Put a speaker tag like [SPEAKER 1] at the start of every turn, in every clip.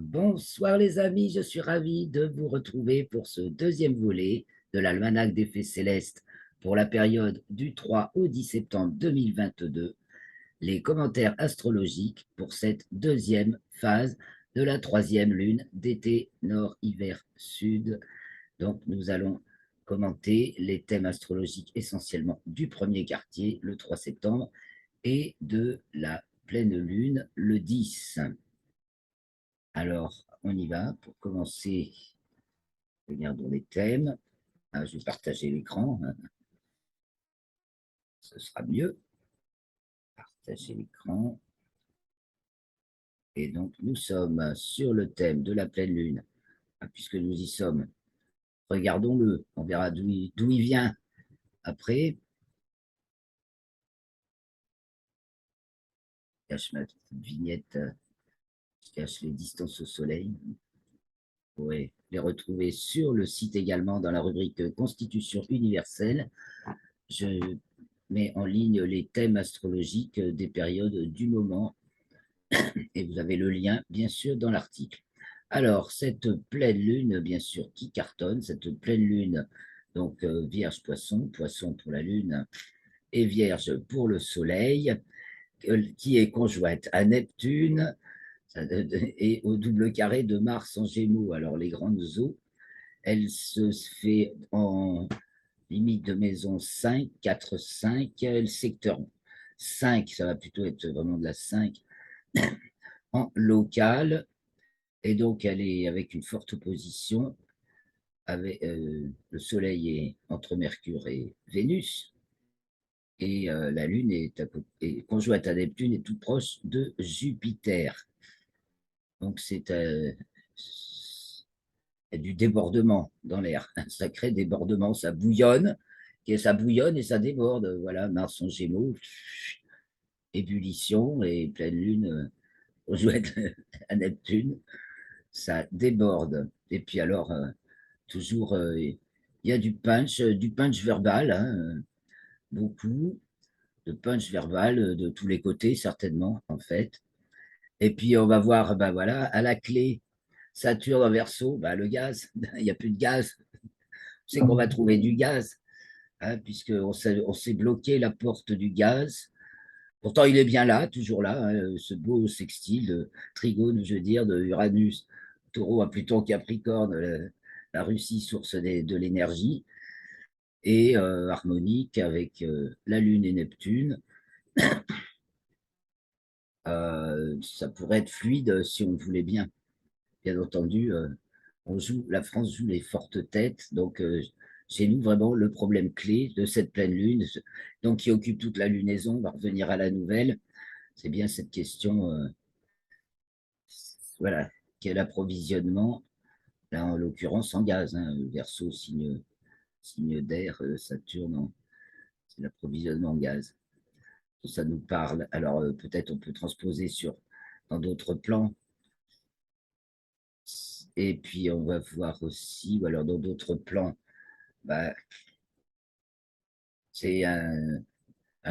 [SPEAKER 1] Bonsoir les amis, je suis ravi de vous retrouver pour ce deuxième volet de l'Almanach des Faits Célestes pour la période du 3 au 10 septembre 2022, les commentaires astrologiques pour cette deuxième phase de la troisième lune d'été nord-hiver-sud. Donc nous allons commenter les thèmes astrologiques essentiellement du premier quartier, le 3 septembre, et de la pleine lune, le 10. Alors, on y va. Pour commencer, regardons les thèmes. Je vais partager l'écran. Ce sera mieux. Partager l'écran. Et donc, nous sommes sur le thème de la pleine lune. Puisque nous y sommes, regardons-le. On verra d'où il vient après. Je cache ma petite vignette. Je cache les distances au soleil. Vous pourrez les retrouver sur le site également dans la rubrique Constitution universelle. Je mets en ligne les thèmes astrologiques des périodes du moment et vous avez le lien, bien sûr, dans l'article. Alors, cette pleine lune, bien sûr, qui cartonne, cette pleine lune, donc Vierge-Poisson, Poisson pour la lune et Vierge pour le soleil, qui est conjointe à Neptune et au double carré de Mars en Gémeaux. Alors, les grandes eaux, elle se fait en limite de maison 5, 4, 5, le secteur 5, ça va plutôt être vraiment de la 5 en local, et donc elle est avec une forte opposition. Avec, le Soleil est entre Mercure et Vénus, et la Lune est conjointe à Neptune et tout proche de Jupiter. Donc c'est du débordement dans l'air, un sacré débordement, ça bouillonne, et ça bouillonne et ça déborde. Voilà, Mars en Gémeaux, ébullition et pleine Lune conjointe à Neptune, ça déborde. Et puis alors, toujours, il y a du punch verbal, hein, beaucoup de punch verbal de tous les côtés, certainement, en fait. Et puis, on va voir, ben voilà, à la clé, Saturne en Verseau, ben, le gaz, il n'y a plus de gaz. C'est qu'on va trouver du gaz, hein, puisqu'on s'est bloqué la porte du gaz. Pourtant, il est bien là, toujours là, hein, ce beau sextile de trigone, je veux dire, de Uranus, Taureau à Pluton, Capricorne, la Russie, source de l'énergie, et harmonique avec la Lune et Neptune. Ça pourrait être fluide si on le voulait bien. Bien entendu, la France joue les fortes têtes, donc chez nous, vraiment, le problème clé de cette pleine lune, donc qui occupe toute la lunaison, on va revenir à la nouvelle, c'est bien cette question, voilà, quel approvisionnement, là en l'occurrence en gaz, hein, Verseau, signe d'air, Saturne, c'est l'approvisionnement en gaz. Ça nous parle. Alors peut-être on peut transposer dans d'autres plans. Et puis on va voir aussi, ou alors dans d'autres plans, bah, c'est un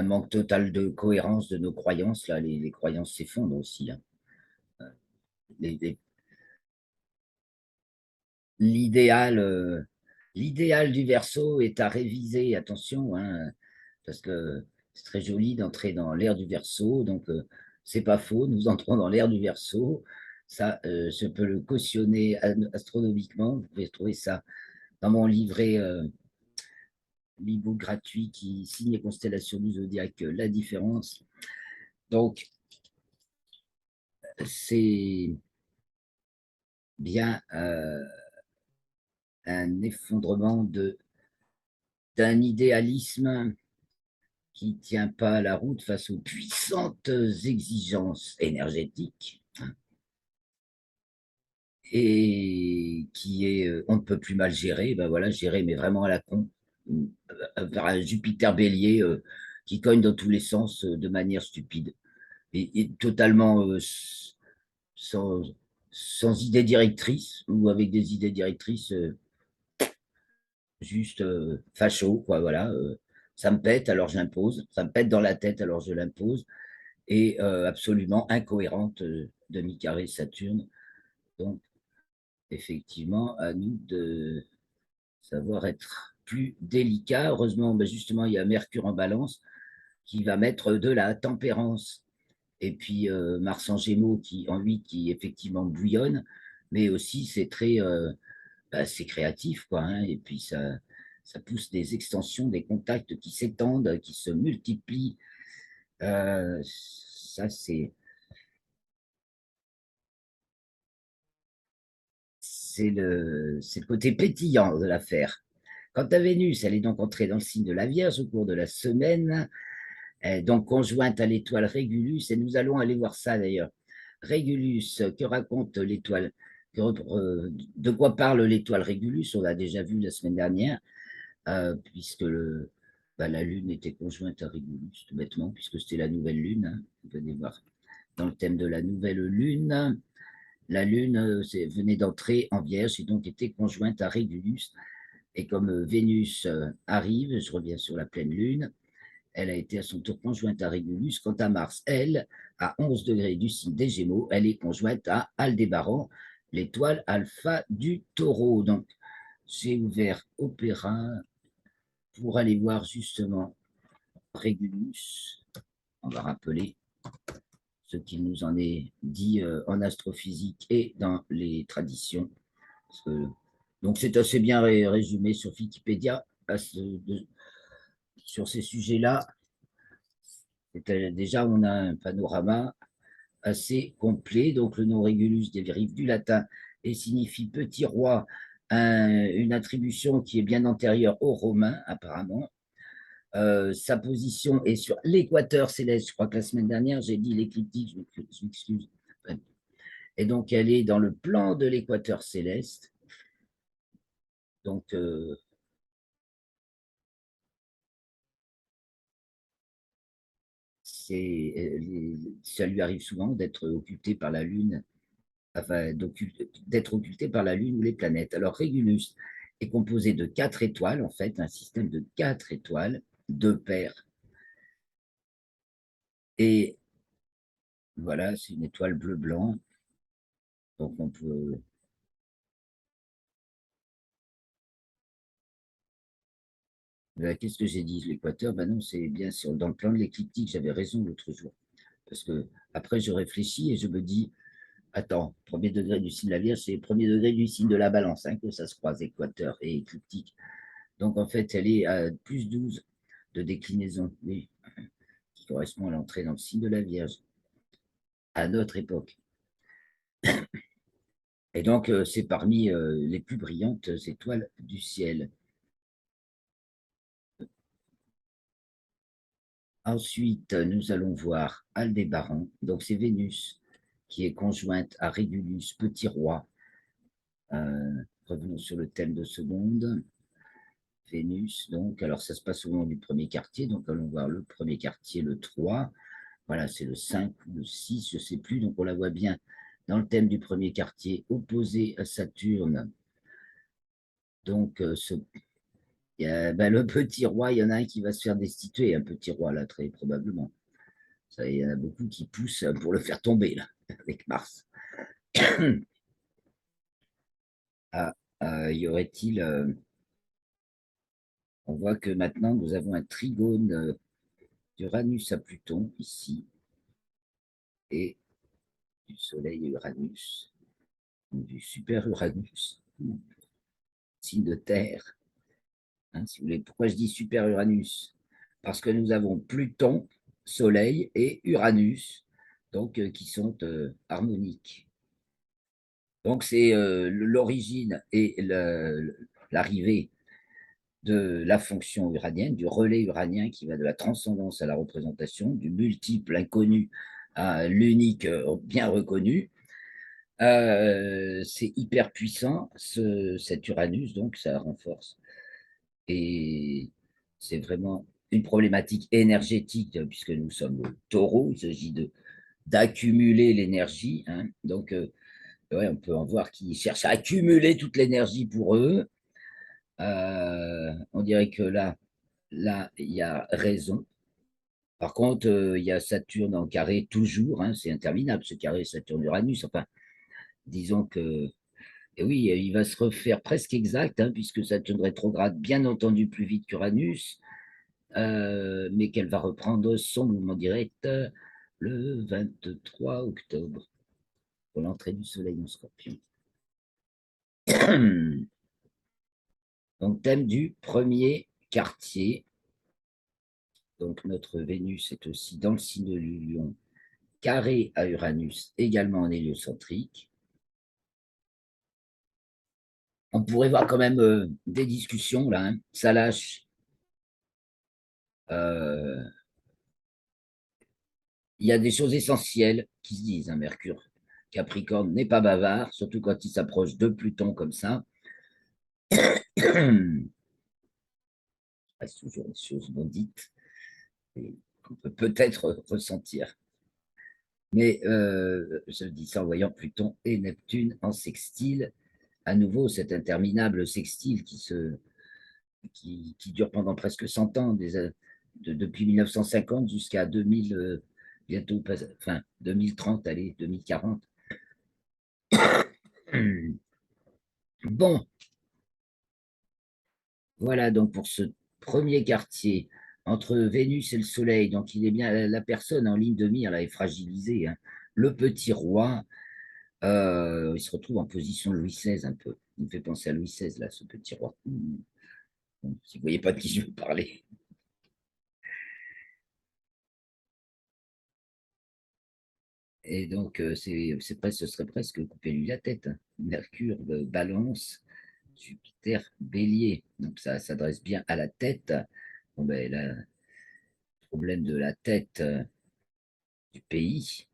[SPEAKER 1] manque total de cohérence de nos croyances. Là, les croyances s'effondrent aussi, hein. Les- les- L'idéal, l'idéal du Verseau est à réviser, attention, hein, parce que c'est très joli d'entrer dans l'ère du Verseau, donc c'est pas faux, nous entrons dans l'ère du Verseau. Ça, je peux le cautionner astronomiquement. Vous pouvez trouver ça dans mon livret l'e-book gratuit qui signe les constellations du zodiaque, la différence. Donc, c'est bien un effondrement d'un idéalisme qui ne tient pas la route face aux puissantes exigences énergétiques, hein, et qui est, on ne peut plus mal gérer, ben voilà, gérer, mais vraiment à la con, par un Jupiter bélier qui cogne dans tous les sens de manière stupide et totalement sans, sans idée directrice ou avec des idées directrices juste facho, quoi, voilà. Ça me pète, alors je l'impose. Ça me pète dans la tête, alors je l'impose. Et absolument incohérente, demi-carré Saturne. Donc, effectivement, à nous de savoir être plus délicat. Heureusement, ben justement, il y a Mercure en balance qui va mettre de la tempérance. Et puis Mars en Gémeaux qui, en 8 qui effectivement bouillonne, mais aussi c'est très c'est créatif, quoi, hein, et puis ça pousse des extensions, des contacts qui s'étendent, qui se multiplient. Ça, c'est le côté pétillant de l'affaire. Quant à Vénus, elle est donc entrée dans le signe de la Vierge au cours de la semaine, donc conjointe à l'étoile Régulus, et nous allons aller voir ça d'ailleurs. Régulus, que raconte l'étoile? De quoi parle l'étoile Régulus? On l'a déjà vu la semaine dernière, puisque la Lune était conjointe à Régulus, tout bêtement, puisque c'était la nouvelle Lune, hein. Vous allez voir dans le thème de la nouvelle Lune. La Lune venait d'entrer en Vierge et donc était conjointe à Régulus. Et comme Vénus arrive, je reviens sur la pleine Lune, elle a été à son tour conjointe à Régulus. Quant à Mars, elle, à 11 degrés du signe des Gémeaux, elle est conjointe à Aldébaran, l'étoile alpha du Taureau. Donc, j'ai ouvert Opéra pour aller voir justement Régulus. On va rappeler ce qu'il nous en est dit en astrophysique et dans les traditions. Donc, c'est assez bien résumé sur Wikipédia sur ces sujets-là. Déjà, on a un panorama assez complet. Donc, le nom Régulus dérive du latin et signifie petit roi, une attribution qui est bien antérieure aux Romains, apparemment. Sa position est sur l'équateur céleste. Je crois que la semaine dernière, j'ai dit l'écliptique, je m'excuse. Et donc, elle est dans le plan de l'équateur céleste. Donc, ça lui arrive souvent d'être occulté par la Lune, enfin, d'être occulté par la Lune ou les planètes. Alors, Régulus est composé de 4 étoiles, en fait, un système de 4 étoiles, 2 paires. Et voilà, c'est une étoile bleu-blanc. Donc, on peut. Qu'est-ce que j'ai dit? L'équateur, ben non, c'est bien sûr dans le plan de l'écliptique, j'avais raison l'autre jour. Parce que après, je réfléchis et je me dis, attends, premier degré du signe de la Vierge, c'est premier degré du signe de la Balance, hein, que ça se croise, équateur et écliptique. Donc, en fait, elle est à plus 12 de déclinaison, oui, qui correspond à l'entrée dans le signe de la Vierge, à notre époque. Et donc, c'est parmi les plus brillantes étoiles du ciel. Ensuite, nous allons voir Aldébaran, donc c'est Vénus, qui est conjointe à Régulus, petit roi. Revenons sur le thème de seconde. Vénus, donc, alors ça se passe au moment du premier quartier, donc allons voir le premier quartier, le 3. Voilà, c'est le 5 ou le 6, je ne sais plus, donc on la voit bien dans le thème du premier quartier, opposé à Saturne. Donc, le petit roi, il y en a un qui va se faire destituer, un petit roi, là, très probablement. Ça, il y en a beaucoup qui poussent pour le faire tomber, là, avec Mars. Y aurait-il. On voit que maintenant, nous avons un trigone d'Uranus à Pluton, ici, et du Soleil à Uranus, du super Uranus, signe de terre. Hein, si vous voulez. Pourquoi je dis super Uranus? Parce que nous avons Pluton, Soleil et Uranus, donc qui sont harmoniques. Donc c'est l'origine et l'arrivée de la fonction uranienne, du relais uranien qui va de la transcendance à la représentation, du multiple inconnu à l'unique bien reconnu. C'est hyper puissant, cet Uranus, donc ça renforce. Et c'est vraiment une problématique énergétique, puisque nous sommes taureaux, il s'agit d'accumuler l'énergie. Hein. Donc, ouais, on peut en voir qui cherchent à accumuler toute l'énergie pour eux. On dirait que là, il y a raison. Par contre, il y a Saturne en carré toujours, hein, c'est interminable ce carré Saturne-Uranus. Enfin, disons que, et oui, il va se refaire presque exact, hein, puisque Saturne rétrograde bien entendu plus vite qu'Uranus, mais qu'elle va reprendre son mouvement direct le 23 octobre, pour l'entrée du Soleil en Scorpion. Donc, thème du premier quartier. Donc, notre Vénus est aussi dans le signe du Lion, carré à Uranus, également en héliocentrique. On pourrait voir quand même des discussions là, hein. Ça lâche. Euh, Il y a des choses essentielles qui se disent, hein, Mercure. Capricorne n'est pas bavard, surtout quand il s'approche de Pluton comme ça. Il reste toujours des choses non dites et qu'on peut peut-être ressentir. Mais je dis ça en voyant Pluton et Neptune en sextile. À nouveau, cet interminable sextile qui dure pendant presque 100 ans, depuis 1950 jusqu'à 2000, bientôt, enfin 2030, allez, 2040. Bon, voilà donc pour ce premier quartier entre Vénus et le Soleil. Donc il est bien la personne en ligne de mire là est fragilisée, hein. Le petit roi, il se retrouve en position Louis XVI un peu. Il me fait penser à Louis XVI là, ce petit roi. Bon, si vous ne voyez pas de qui je veux parler. Et donc ce serait presque couper lui la tête, hein. Mercure, Balance, Jupiter, Bélier. Donc ça s'adresse bien à la tête. Bon, ben, le problème de la tête du pays,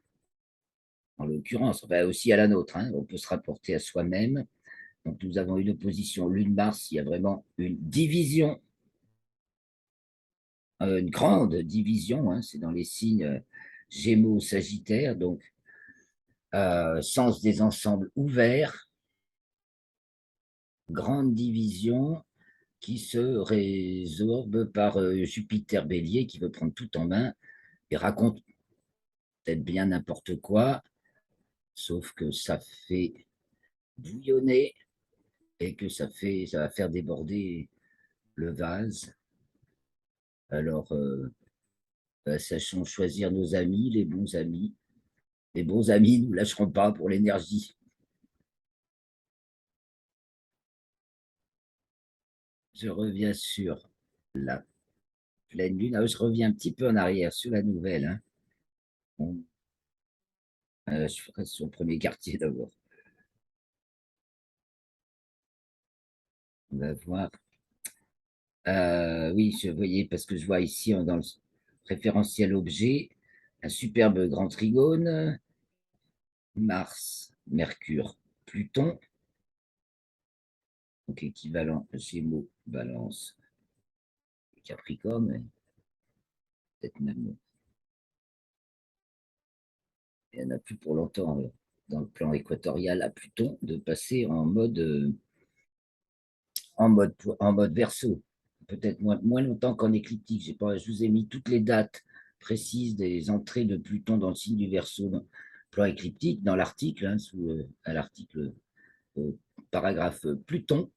[SPEAKER 1] en l'occurrence, enfin, aussi à la nôtre, hein. On peut se rapporter à soi-même. Donc nous avons une opposition Lune-Mars, il y a vraiment une division, une grande division, hein. C'est dans les signes Gémeaux, Sagittaire, donc sens des ensembles ouverts, grande division qui se résorbe par Jupiter Bélier qui veut prendre tout en main et raconte peut-être bien n'importe quoi, sauf que ça fait bouillonner et que ça va faire déborder le vase. Alors, sachons choisir nos amis, les bons amis. Les bons amis ne nous lâcheront pas pour l'énergie. Je reviens sur la pleine lune. Ah, je reviens un petit peu en arrière sur la nouvelle, hein. Bon, je ferai sur le premier quartier d'abord. On va voir. Oui, je voyais, parce que je vois ici dans le référentiel objet, un superbe grand trigone, Mars, Mercure, Pluton, donc équivalent Gémeaux, Balance, Capricorne, peut-être même, il n'y en a plus pour longtemps dans le plan équatorial à Pluton, de passer en mode verso. Peut-être moins longtemps qu'en écliptique. Je vous ai mis toutes les dates précises des entrées de Pluton dans le signe du Verseau, dans le plan écliptique, dans l'article, hein, à l'article paragraphe Pluton.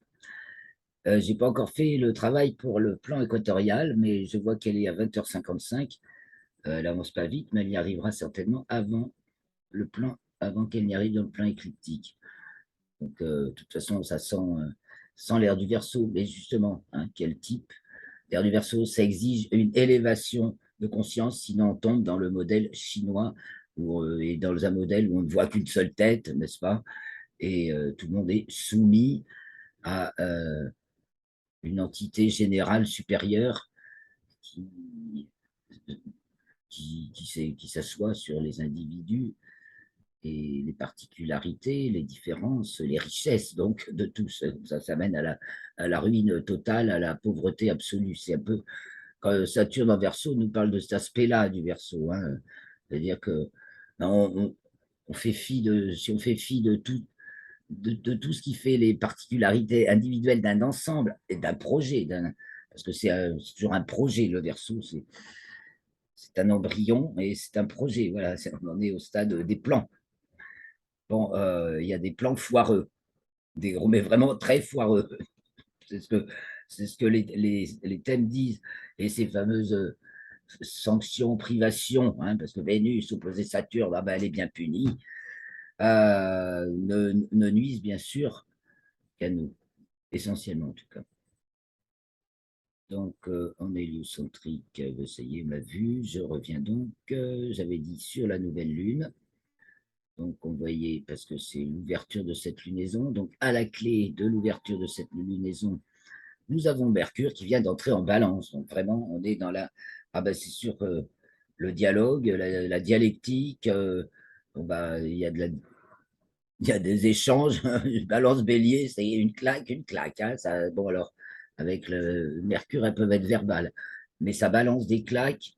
[SPEAKER 1] Je n'ai pas encore fait le travail pour le plan équatorial, mais je vois qu'elle est à 20h55. Elle n'avance pas vite, mais elle y arrivera certainement avant qu'elle n'y arrive dans le plan écliptique. Donc, de toute façon, ça sent l'air du Verseau. Mais justement, hein, quel type? L'air du Verseau, ça exige une élévation de conscience, sinon on tombe dans le modèle chinois et dans un modèle où on ne voit qu'une seule tête, n'est-ce pas? Et tout le monde est soumis à une entité générale supérieure qui, qui s'assoit sur les individus et les particularités, les différences, les richesses donc de tous. Ça mène à la ruine totale, à la pauvreté absolue. C'est un peu quand Saturne en Verseau nous parle de cet aspect-là du Verseau, hein. C'est-à-dire que on fait fi de, si on fait fi de tout ce qui fait les particularités individuelles d'un ensemble et d'un projet, parce que c'est toujours un projet, le Verseau, c'est un embryon et c'est un projet. Voilà, on en est au stade des plans. Bon, il y a des plans foireux, des gros, mais vraiment très foireux. C'est ce que les thèmes disent. Et ces fameuses sanctions, privations, hein, parce que Vénus opposée Saturne, ah ben, elle est bien punie, ne nuisent bien sûr qu'à nous, essentiellement en tout cas. Donc, en héliocentrique, ça y est, m'a vu. Je reviens donc, j'avais dit sur la nouvelle lune. Donc, on voyait, parce que c'est l'ouverture de cette lunaison. Donc, à la clé de l'ouverture de cette lunaison, nous avons Mercure qui vient d'entrer en balance. Donc, vraiment, on est dans la. Ah, ben, c'est sûr que le dialogue, la dialectique, bon, bah, il y a des échanges. Balance bélier, c'est une claque, une claque. Hein, ça, bon, alors, avec le Mercure, elles peuvent être verbales. Mais ça balance des claques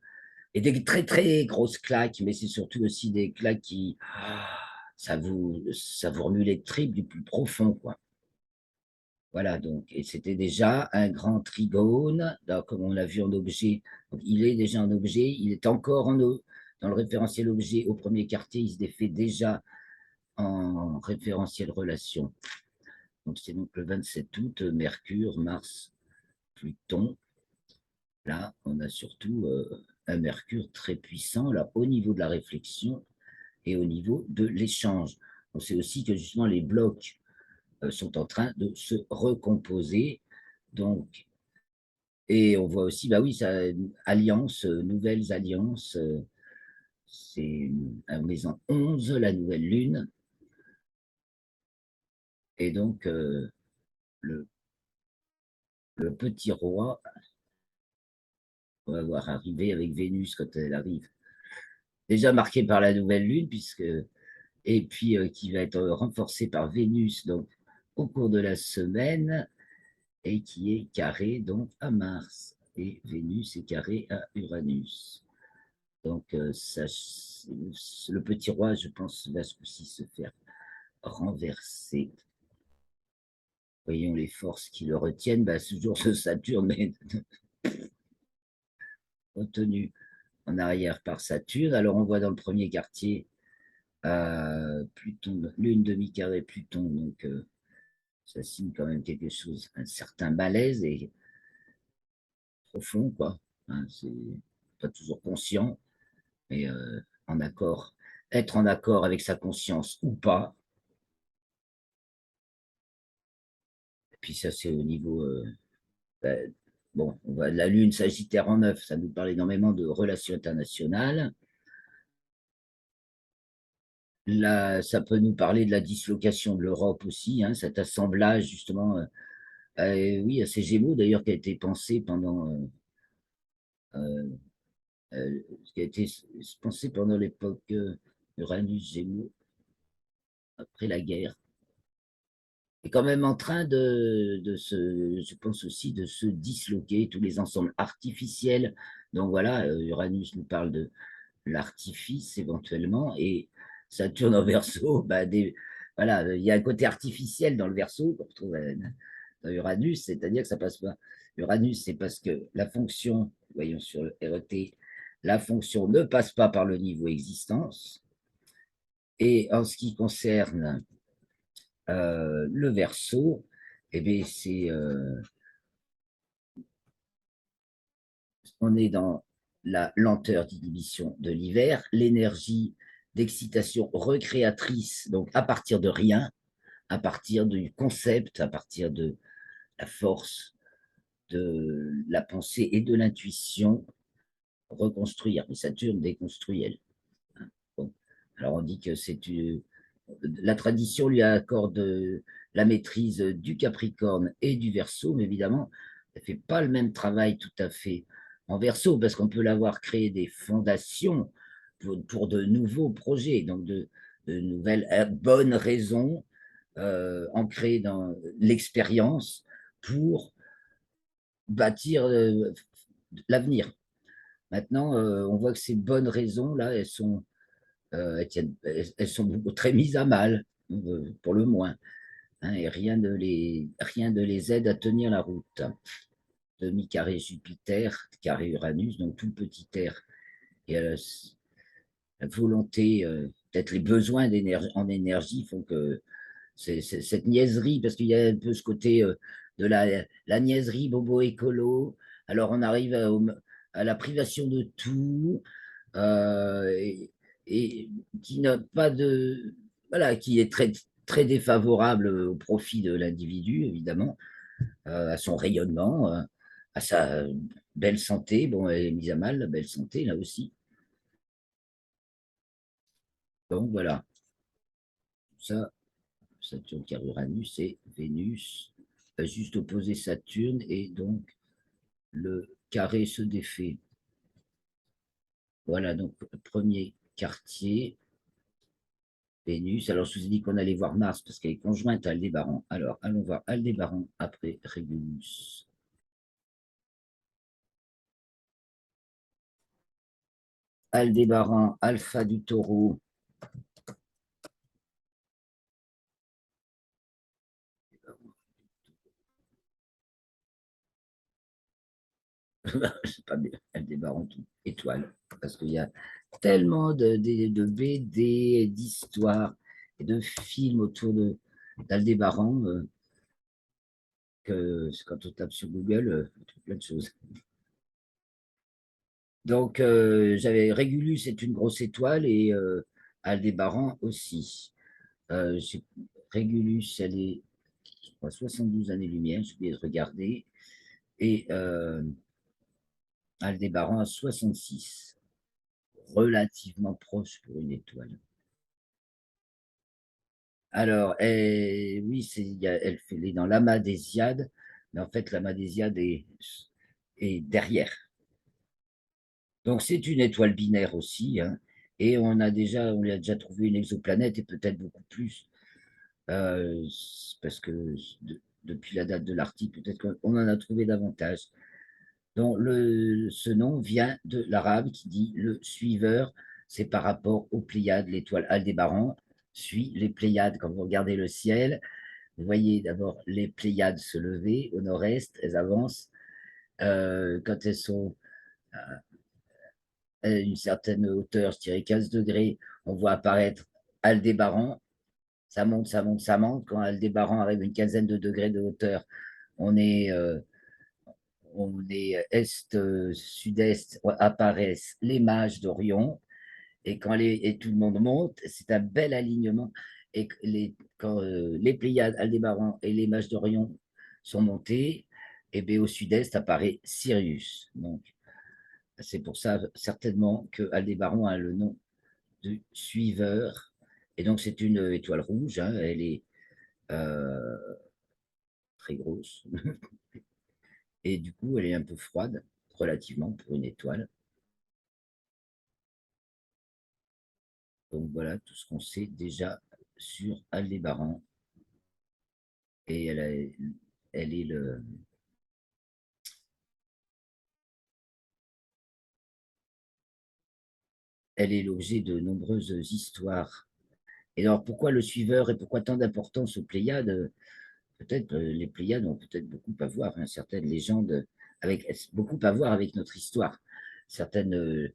[SPEAKER 1] et des très, très grosses claques. Mais c'est surtout aussi des claques qui. Ça vous remue les tripes du plus profond, quoi. Voilà, donc, et c'était déjà un grand trigone, comme on l'a vu en objet. Donc, il est déjà en objet, il est encore dans le référentiel objet au premier quartier, il se défait déjà en référentiel relation. Donc, c'est donc le 27 août, Mercure, Mars, Pluton. Là, on a surtout un Mercure très puissant, là, au niveau de la réflexion et au niveau de l'échange. On sait aussi que justement les blocs sont en train de se recomposer. Donc, et on voit aussi, bah oui, ça, alliances, nouvelles alliances. C'est la maison 11, la nouvelle lune. Et donc, le, le petit roi, on va voir arriver avec Vénus quand elle arrive. Déjà marqué par la nouvelle lune, puisque, et puis qui va être renforcé par Vénus donc, au cours de la semaine, et qui est carré donc à Mars. Et Vénus est carré à Uranus. Donc, le petit roi, je pense, va ce coup-ci se faire renverser. Voyons les forces qui le retiennent. Bah, ce jour de Saturne est retenu en arrière par Saturne. Alors, on voit dans le premier quartier Pluton, lune demi-carré Pluton. Donc, ça signe quand même quelque chose, un certain malaise et profond, quoi. Hein, c'est pas toujours conscient, mais en accord, être en accord avec sa conscience ou pas. Et puis ça, c'est au niveau bon, la Lune Sagittaire en 9, ça nous parle énormément de relations internationales. Là, ça peut nous parler de la dislocation de l'Europe aussi, hein, cet assemblage justement, oui, à ces Gémeaux d'ailleurs qui a été pensé pendant, euh, qui a été pensé pendant l'époque Uranus-Gémeaux, après la guerre. Est quand même en train je pense aussi, de se disloquer, tous les ensembles artificiels. Donc voilà, Uranus nous parle de l'artifice éventuellement, et Saturne en Verseau, bah voilà, il y a un côté artificiel dans le Verseau qu'on retrouve dans Uranus, c'est-à-dire que ça passe pas. Uranus, c'est parce que la fonction, voyons sur le RET, la fonction ne passe pas par le niveau existence. Et en ce qui concerne le Verseau, eh bien, on est dans la lenteur d'inhibition de l'hiver, l'énergie d'excitation recréatrice, donc à partir de rien, à partir du concept, à partir de la force de la pensée et de l'intuition, reconstruire. Mais Saturne déconstruit, elle. Bon. Alors on dit que la tradition lui accorde la maîtrise du Capricorne et du Verseau, mais évidemment, elle ne fait pas le même travail tout à fait en Verseau, parce qu'on peut l'avoir créé des fondations pour de nouveaux projets, donc de nouvelles bonnes raisons ancrées dans l'expérience pour bâtir l'avenir. Maintenant, on voit que ces bonnes raisons, là, elles sont très mises à mal, pour le moins, hein, et rien ne les aide à tenir la route. Demi-carré Jupiter, carré Uranus, donc tout le petit air, et la volonté peut-être les besoins en énergie font que cette niaiserie, parce qu'il y a un peu ce côté de la niaiserie bobo écolo. Alors on arrive à la privation de tout, et qui n'a pas de, voilà, qui est très défavorable au profit de l'individu, évidemment, à son rayonnement, à sa belle santé. Bon, elle est mise à mal, la belle santé, là aussi. Donc voilà, ça, Saturne car Uranus et Vénus juste opposé Saturne, et donc le carré se défait. Voilà, donc premier quartier, Vénus. Alors, je vous ai dit qu'on allait voir Mars parce qu'elle est conjointe à Aldébaran. Alors, allons voir Aldébaran après Régulus. Aldébaran, Alpha du Taureau. C'est pas bien, Aldébaran, tout, étoile. Parce qu'il y a tellement de BD, d'histoires et de films autour d'Aldébaran, que quand on tape sur Google, on trouve plein de choses. Donc, j'avais Régulus, c'est une grosse étoile, et Aldébaran aussi. Euh, Régulus, elle est, je crois, 72 années-lumière, j'ai oublié de regarder, et Aldébaran à 66, relativement proche pour une étoile. Alors, oui, elle est dans l'amas d'Hésiade, mais en fait, l'amas d'Hésiade est derrière. Donc, c'est une étoile binaire aussi, hein, et on lui a déjà trouvé une exoplanète et peut-être beaucoup plus, parce que depuis la date de l'article, peut-être qu'on en a trouvé davantage. Donc, ce nom vient de l'arabe qui dit le suiveur, c'est par rapport aux Pléiades, l'étoile Aldébaran suit les Pléiades. Quand vous regardez le ciel, vous voyez d'abord les Pléiades se lever au nord-est, elles avancent. Quand elles sont à une certaine hauteur, je dirais 15 degrés, on voit apparaître Aldébaran. Ça monte, ça monte, ça monte. Quand Aldébaran arrive à une quinzaine de degrés de hauteur, on est, euh, on est est-sud-est, apparaissent les mages d'Orion. Et et tout le monde monte, c'est un bel alignement. Et quand les Pléiades, Aldébaran et les mages d'Orion sont montés, et bien au sud-est apparaît Sirius. Donc, c'est pour ça certainement que Aldébaran a le nom de suiveur. Et donc, c'est une étoile rouge, hein, elle est euh, très grosse. Et du coup, elle est un peu froide, relativement, pour une étoile. Donc, voilà tout ce qu'on sait déjà sur Aldébaran. Et elle est elle est l'objet de nombreuses histoires. Et alors, pourquoi le suiveur et pourquoi tant d'importance aux Pléiades? Peut-être les Pléiades ont peut-être beaucoup à voir, hein, certaines légendes, beaucoup à voir avec notre histoire. Certaines,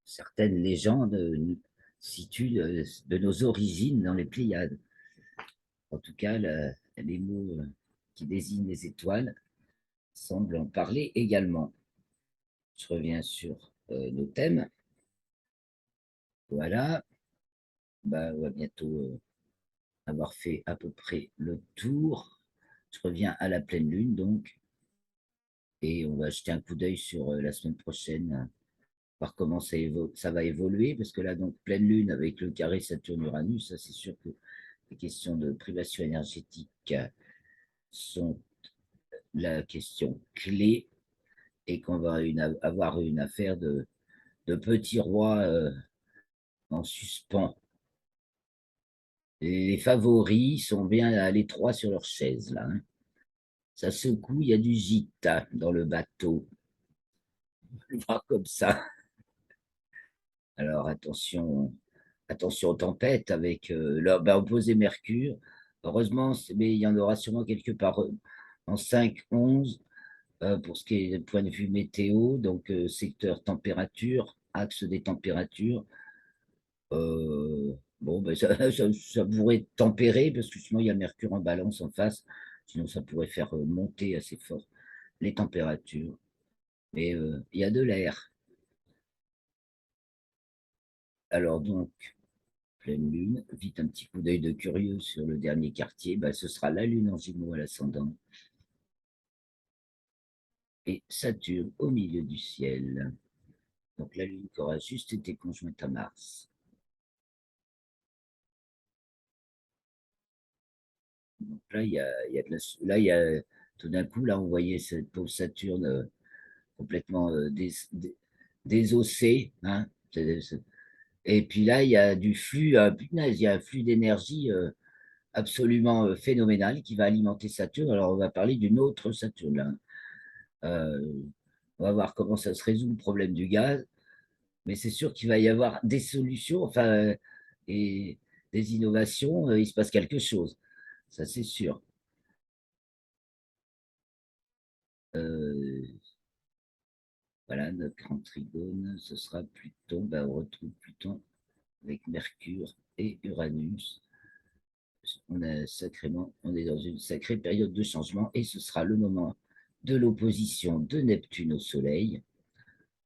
[SPEAKER 1] certaines légendes situent de nos origines dans les Pléiades. En tout cas, les mots qui désignent les étoiles semblent en parler également. Je reviens sur nos thèmes. Voilà, bah, on va bientôt avoir fait à peu près le tour. Je reviens à la pleine lune, donc, et on va jeter un coup d'œil sur la semaine prochaine, voir comment ça va évoluer, parce que là, donc, pleine lune avec le carré Saturne-Uranus, ça c'est sûr que les questions de privation énergétique sont la question clé, et qu'on va avoir une affaire de petits rois en suspens. Les favoris sont bien à l'étroit sur leur chaise, là, hein. Ça secoue, il y a du gîte dans le bateau. Voir comme ça. Alors attention, attention aux tempêtes avec opposé Mercure. Heureusement, mais il y en aura sûrement quelque part en 5-11 pour ce qui est du point de vue météo, donc secteur température, axe des températures. Bon, ben, ça pourrait tempérer, parce que sinon, il y a Mercure en balance en face. Sinon, ça pourrait faire monter assez fort les températures. Mais il y a de l'air. Alors donc, pleine lune, vite un petit coup d'œil de curieux sur le dernier quartier, bah, ce sera la lune en Gémeaux à l'ascendant et Saturne au milieu du ciel. Donc la lune qui aura juste été conjointe à Mars. Donc là, il y a de là, il y a, tout d'un coup, là, on voyait cette pauvre Saturne complètement désossée. Hein. Et puis là, il y a du flux, punaise, il y a un flux d'énergie absolument phénoménal qui va alimenter Saturne. Alors, on va parler d'une autre Saturne. Là. On va voir comment ça se résout le problème du gaz, mais c'est sûr qu'il va y avoir des solutions, enfin, et des innovations, il se passe quelque chose, ça c'est sûr. Euh, voilà, notre grand trigone, ce sera Pluton, ben, on retrouve Pluton avec Mercure et Uranus. On est dans une sacrée période de changement et ce sera le moment de l'opposition de Neptune au Soleil.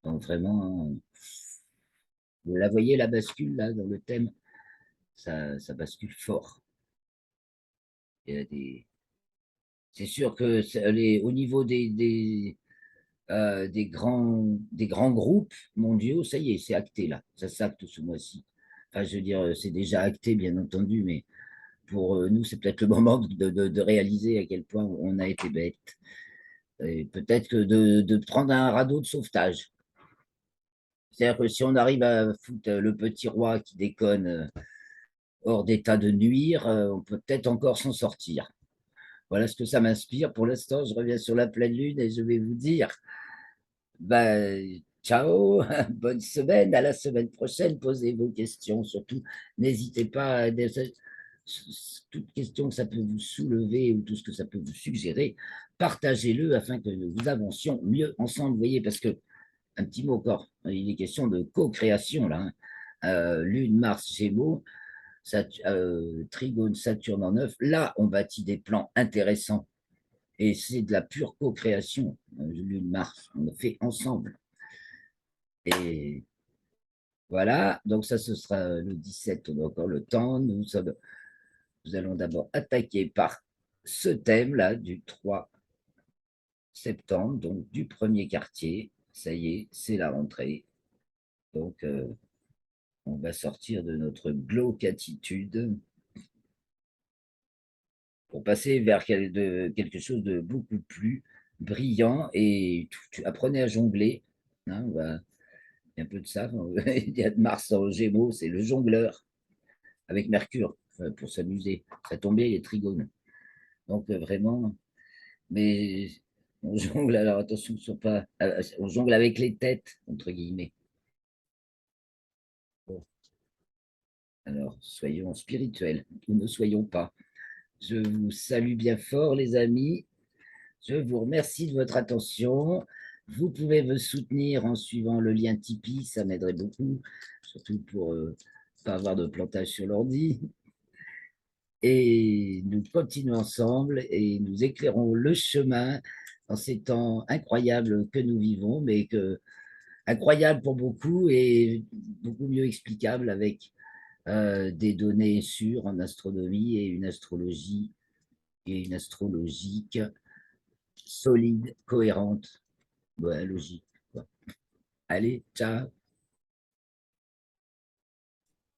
[SPEAKER 1] Donc vraiment, vous la voyez, la bascule là dans le thème, ça bascule fort. Il y a des... C'est sûr que au niveau des grands groupes mondiaux, ça y est, c'est acté là. Ça s'acte ce mois-ci. Enfin, je veux dire, c'est déjà acté, bien entendu, mais pour nous, c'est peut-être le moment de réaliser à quel point on a été bête. Et peut-être que de prendre un radeau de sauvetage. C'est-à-dire que si on arrive à foutre le petit roi qui déconne hors d'état de nuire, on peut peut-être encore s'en sortir. Voilà ce que ça m'inspire. Pour l'instant, je reviens sur la pleine lune et je vais vous dire, ciao, bonne semaine, à la semaine prochaine. Posez vos questions, surtout, n'hésitez pas, toute question que ça peut vous soulever ou tout ce que ça peut vous suggérer, partagez-le afin que nous avancions mieux ensemble. Vous voyez, parce que, un petit mot encore, il est question de co-création là. Hein. Lune, Mars, Gémeaux, Trigone, Saturne en neuf. Là, on bâtit des plans intéressants et c'est de la pure co-création, Lune Mars, on le fait ensemble. Et voilà, donc ça, ce sera le 17, on a encore le temps. Nous allons d'abord attaquer par ce thème-là du 3 septembre, donc du premier quartier. Ça y est, c'est la rentrée. Donc, on va sortir de notre glauque attitude pour passer vers quelque chose de beaucoup plus brillant et apprenez à jongler. Hein, il y a un peu de ça. Il y a de Mars en Gémeaux, c'est le jongleur avec Mercure pour s'amuser. Ça tombe bien, il est trigone. Donc vraiment, mais on jongle, alors attention, pas, on jongle avec les têtes, entre guillemets. Bon, alors, soyons spirituels, ou ne soyons pas. Je vous salue bien fort, les amis. Je vous remercie de votre attention. Vous pouvez me soutenir en suivant le lien Tipeee, ça m'aiderait beaucoup, surtout pour ne pas avoir de plantage sur l'ordi. Et nous continuons ensemble et nous éclairons le chemin dans ces temps incroyables que nous vivons, mais incroyables pour beaucoup et beaucoup mieux explicables avec des données sûres en astronomie et une astrologie astrologique solide, cohérente, ouais, logique. Quoi. Allez, ciao.